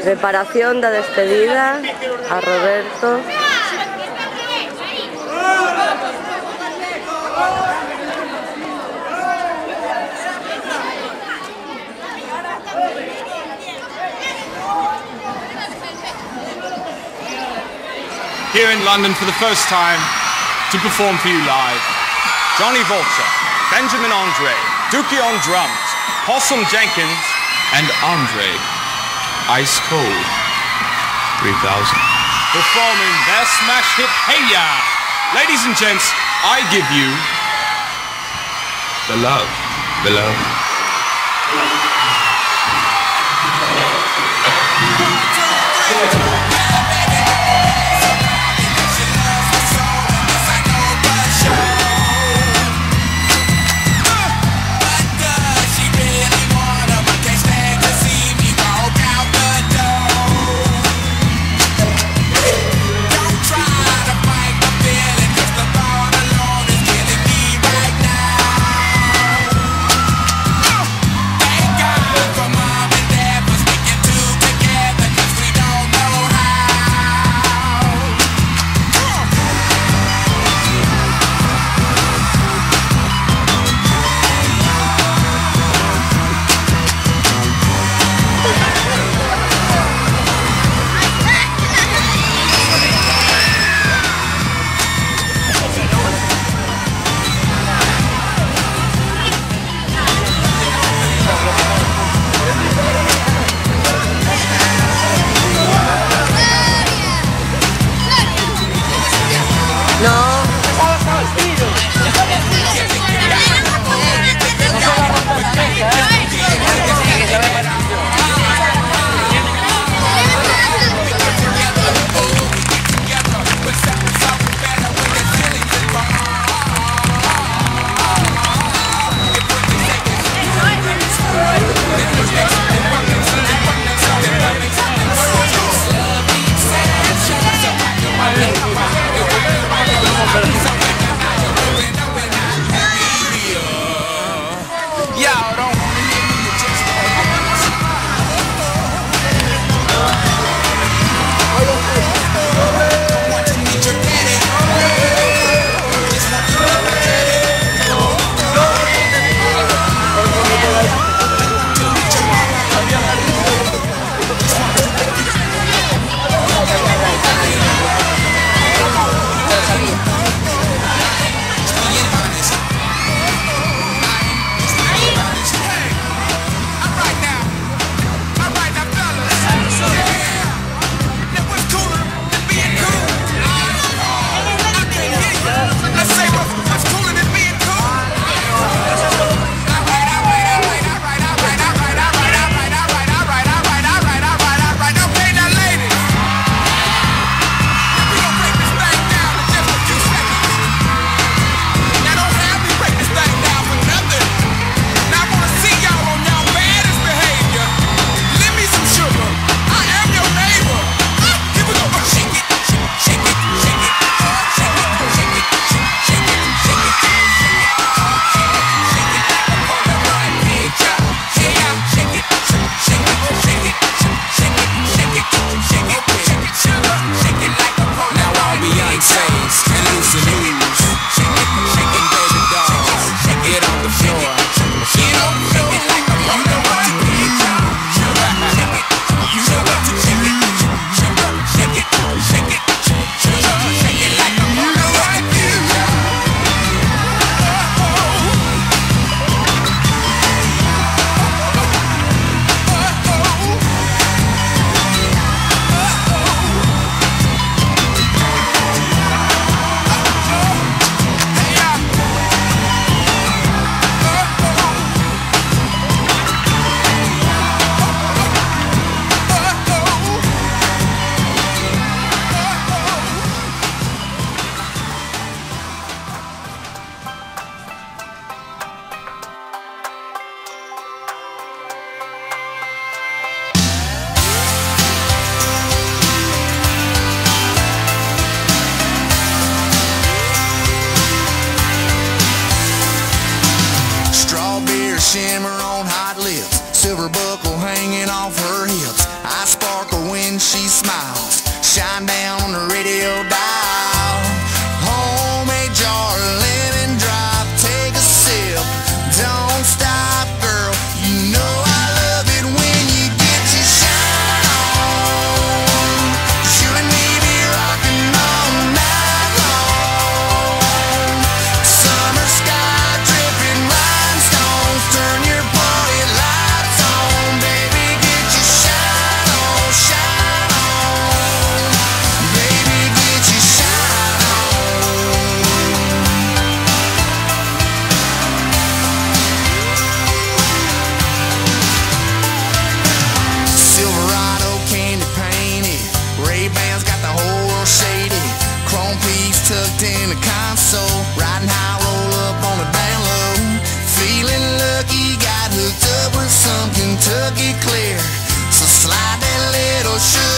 Preparación da despedida a Roberto. Here in London for the first time to perform for you live, Johnny Vulture, Benjamin Andre, Dookie on drums, Possum Jenkins, and Andre Ice Cold 3000. Performing their smash hit, Hey Ya! Ladies and gents, I give you The Love Below. Thank buckle hanging off her hips. I sparkle when she smiles. Shine down on the radio dial. Homemade jar, lemon drop. Take a sip, don't stop, girl. You know I love it when you get your shine on. You and me be rocking all night long. Summer sky dripping rhinestones. Turn your party lights on, baby. Get your shine on, shine on. Baby, get your shine on. Silverado candy painted, Ray-Bans got the whole world shaded. Chrome piece tucked in the console, riding high, roll up on the down low. Feeling lucky, got hooked up with some Kentucky clear. So slide that little sugar